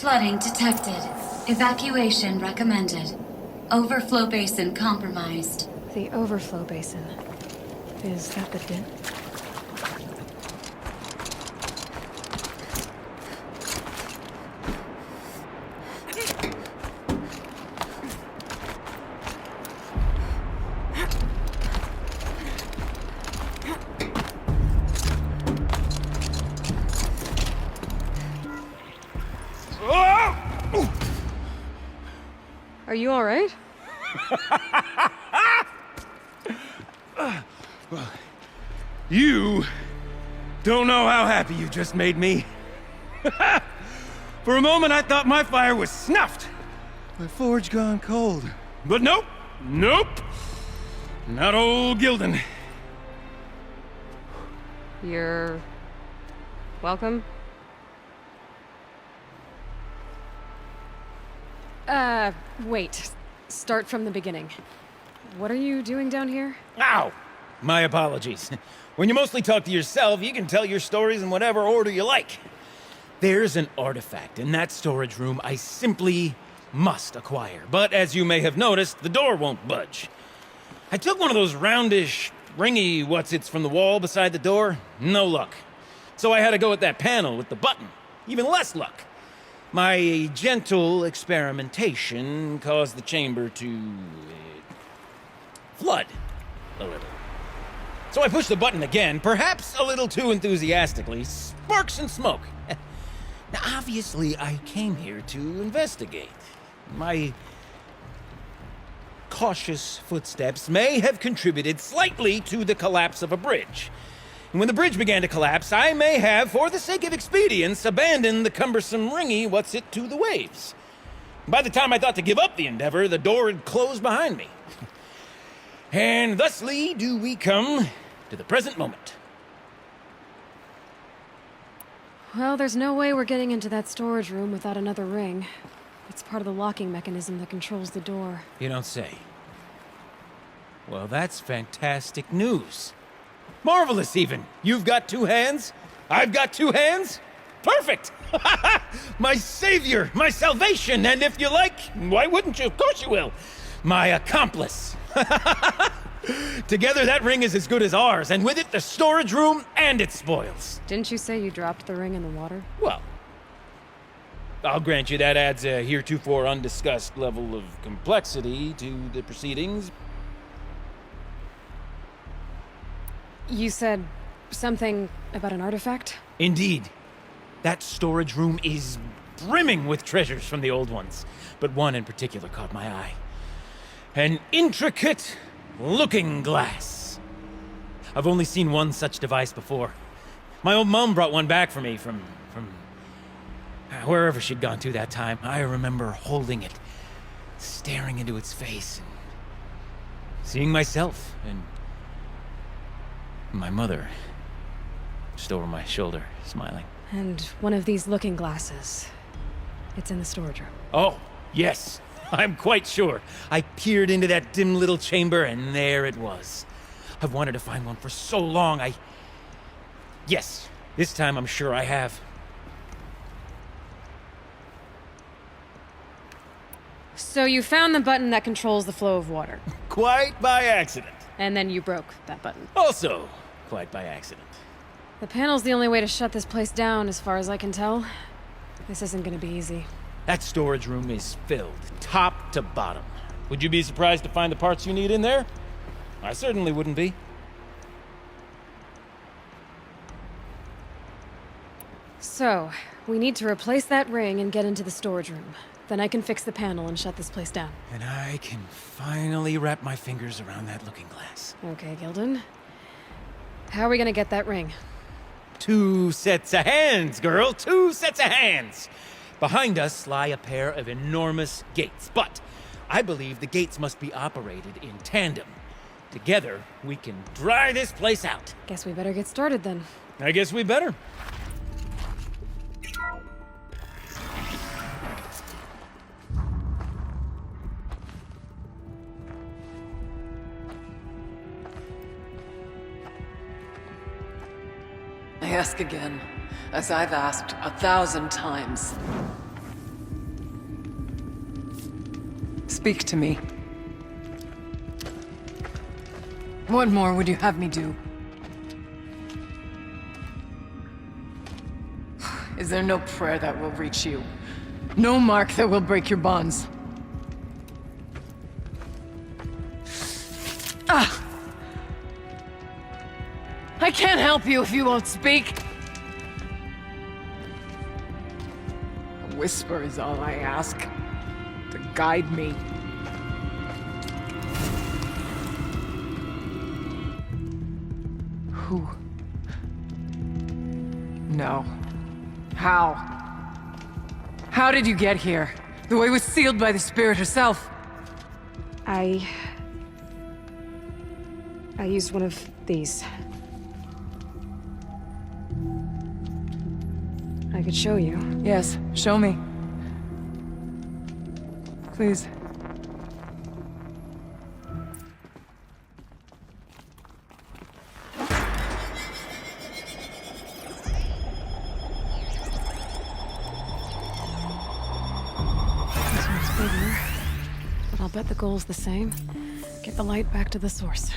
flooding detected. Evacuation recommended. Overflow basin compromised. The overflow basin. Is that the dip? Are you all right? You don't know how happy you just made me. For a moment, I thought my fire was snuffed. My forge gone cold. But nope, nope. Not old Gildan. You're... welcome? Wait. Start from the beginning. What are you doing down here? Ow! My apologies. When you mostly talk to yourself, you can tell your stories in whatever order you like. There's an artifact in that storage room I simply must acquire. But as you may have noticed, the door won't budge. I took one of those roundish, ringy what's-its from the wall beside the door. No luck. So I had to go with that panel with the button. Even less luck. My gentle experimentation caused the chamber to... flood a little. So I pushed the button again, perhaps a little too enthusiastically. Sparks and smoke. Now, obviously, I came here to investigate. My cautious footsteps may have contributed slightly to the collapse of a bridge. And when the bridge began to collapse, I may have, for the sake of expedience, abandoned the cumbersome ringy what's-it to the waves. By the time I thought to give up the endeavor, the door had closed behind me. And thusly do we come to the present moment. Well, there's no way we're getting into that storage room without another ring. It's part of the locking mechanism that controls the door. You don't say. Well, that's fantastic news. Marvelous, even. You've got two hands. I've got two hands. Perfect! My savior, my salvation, and if you like, why wouldn't you? Of course you will. My accomplice. Together, that ring is as good as ours, and with it, the storage room and its spoils. Didn't you say you dropped the ring in the water? Well, I'll grant you that adds a heretofore undiscussed level of complexity to the proceedings. You said something about an artifact? Indeed. That storage room is brimming with treasures from the old ones, but one in particular caught my eye. An intricate looking glass. I've only seen one such device before. My old mom brought one back for me from wherever she'd gone to that time. I remember holding it, staring into its face, and seeing myself and my mother just over my shoulder, smiling. And one of these looking glasses. It's in the storage room. Oh, yes. I'm quite sure. I peered into that dim little chamber, and there it was. I've wanted to find one for so long, Yes, this time I'm sure I have. So you found the button that controls the flow of water. Quite by accident. And then you broke that button. Also, quite by accident. The panel's the only way to shut this place down, as far as I can tell. This isn't gonna be easy. That storage room is filled, top to bottom. Would you be surprised to find the parts you need in there? I certainly wouldn't be. So, we need to replace that ring and get into the storage room. Then I can fix the panel and shut this place down. And I can finally wrap my fingers around that looking glass. Okay, Gildan. How are we gonna get that ring? 2 sets of hands, girl. 2 sets of hands. Behind us lie a pair of enormous gates, but I believe the gates must be operated in tandem. Together, we can dry this place out. Guess we better get started then. I guess we better. I ask again, as I've asked 1,000 times. speak to me. What more would you have me do? Is there no prayer that will reach you? No mark that will break your bonds? Ah! I can't help you if you won't speak! A whisper is all I ask. To guide me. Who? No. How? How did you get here? The way was sealed by the Spirit herself. I used one of these. I could show you. Yes, show me. Please. This one's bigger, but I'll bet the goal's the same. Get the light back to the source.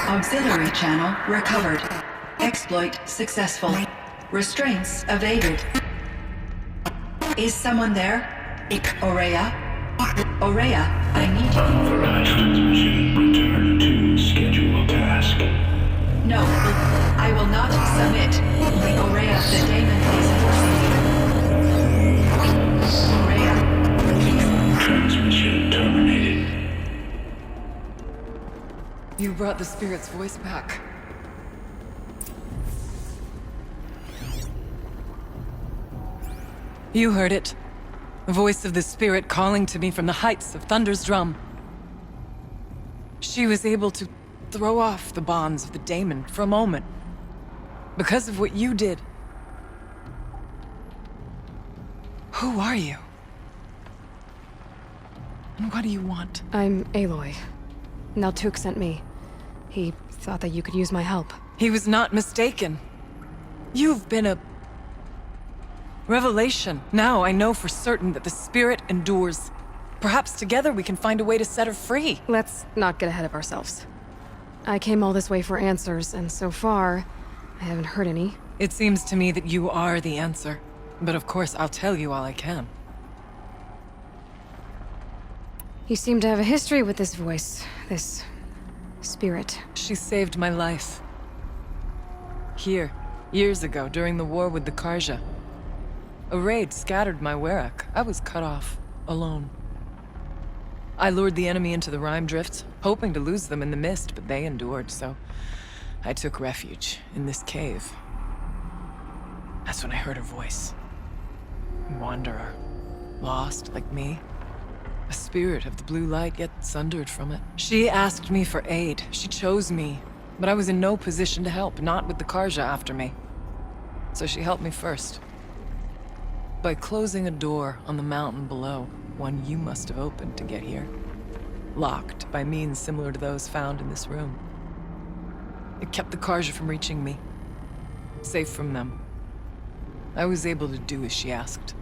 Auxiliary channel recovered. Exploit successful. Restraints evaded. Is someone there? Aurea? Aurea, I need you. Authorized transmission. Return to scheduled task. No, I will not submit. Aurea, the daemon is forcing you. Aurea. Transmission terminated. You brought the Spirit's voice back. You heard it. The voice of the Spirit calling to me from the heights of Thunder's Drum. She was able to throw off the bonds of the daemon for a moment. Because of what you did. Who are you? And what do you want? I'm Aloy. Naltuk sent me. He thought that you could use my help. He was not mistaken. You've been a revelation. Now I know for certain that the Spirit endures. Perhaps together we can find a way to set her free. Let's not get ahead of ourselves. I came all this way for answers, and so far, I haven't heard any. It seems to me that you are the answer. But of course, I'll tell you all I can. You seem to have a history with this voice, this spirit. She saved my life. Here, years ago, during the war with the Karja. A raid scattered my Werak. I was cut off, alone. I lured the enemy into the Rime Drifts, hoping to lose them in the mist, but they endured, so I took refuge in this cave. That's when I heard her voice. Wanderer. Lost, like me. A spirit of the blue light, yet sundered from it. She asked me for aid. She chose me. But I was in no position to help, not with the Karja after me. So she helped me first. By closing a door on the mountain below, one you must have opened to get here. Locked by means similar to those found in this room. It kept the Karja from reaching me. Safe from them. I was able to do as she asked.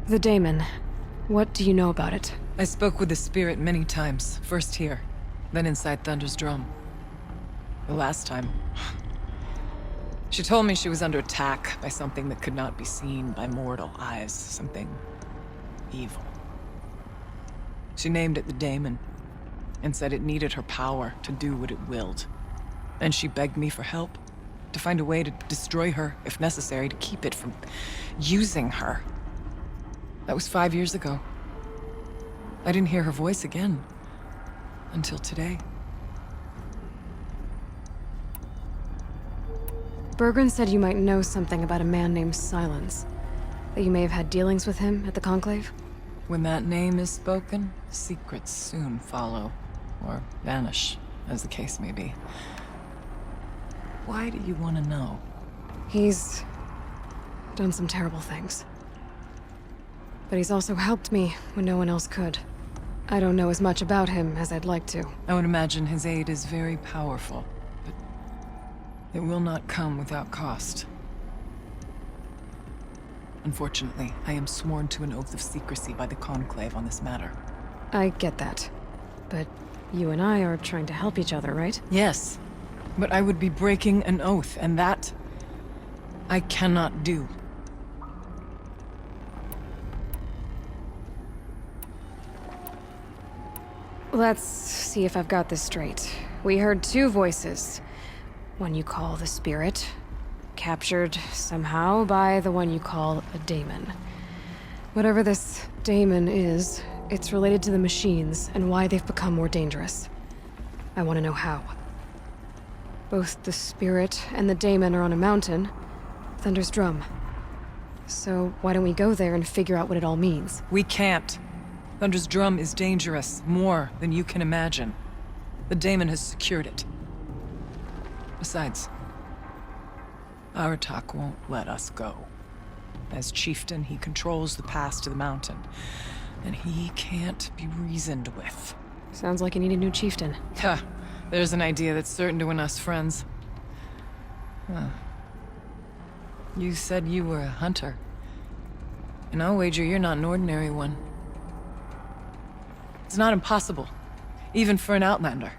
The daemon. What do you know about it? I spoke with the spirit many times, first here. then inside Thunder's drum. The last time, she told me she was under attack by something that could not be seen by mortal eyes, something evil. She named it the Daemon, and said it needed her power to do what it willed. And she begged me for help, to find a way to destroy her, if necessary, to keep it from using her. That was 5 years ago. I didn't hear her voice again, until today. Bergren said you might know something about a man named Silence. That you may have had dealings with him at the Conclave? When that name is spoken, secrets soon follow, or vanish, as the case may be. Why do you want to know? He's done some terrible things. But he's also helped me when no one else could. I don't know as much about him as I'd like to. I would imagine his aid is very powerful, but it will not come without cost. Unfortunately, I am sworn to an oath of secrecy by the Conclave on this matter. I get that. But you and I are trying to help each other, right? Yes, but I would be breaking an oath, and that I cannot do. Let's see if I've got this straight. We heard two voices. One you call the Spirit, captured somehow by the one you call a Daemon. Whatever this Daemon is, it's related to the machines and why they've become more dangerous. I want to know how. Both the Spirit and the Daemon are on a mountain, Thunder's Drum. So why don't we go there and figure out what it all means? We can't. Thunder's Drum is dangerous, more than you can imagine. The Daemon has secured it. Besides, Aratak won't let us go. As chieftain, he controls the pass to the mountain, and he can't be reasoned with. Sounds like you need a new chieftain. Ha! There's an idea that's certain to win us friends. Huh. You said you were a hunter. And I'll wager you're not an ordinary one. It's not impossible, even for an outlander.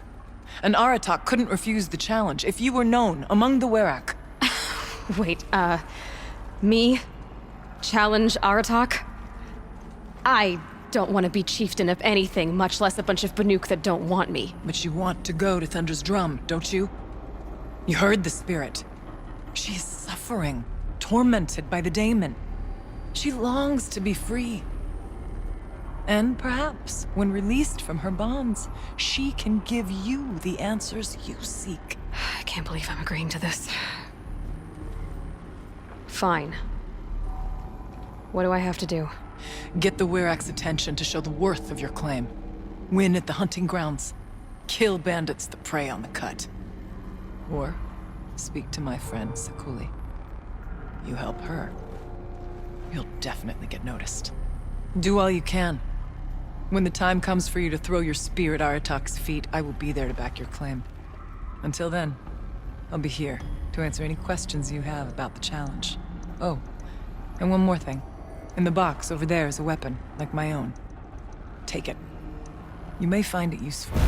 An Aratak couldn't refuse the challenge if you were known among the Werak. Wait, me? Challenge Aratak? I don't want to be chieftain of anything, much less a bunch of Banuk that don't want me. But you want to go to Thunder's Drum, don't you? You heard the Spirit. She is suffering, tormented by the Daemon. She longs to be free. And perhaps, when released from her bonds, she can give you the answers you seek. I can't believe I'm agreeing to this. Fine. What do I have to do? Get the Werak's attention to show the worth of your claim. Win at the hunting grounds. Kill bandits that prey on the cut. Or speak to my friend Sakuli. You help her, you'll definitely get noticed. Do all you can. When the time comes for you to throw your spear at Aratak's feet, I will be there to back your claim. Until then, I'll be here to answer any questions you have about the challenge. Oh, and one more thing. In the box over there is a weapon, like my own. Take it. You may find it useful.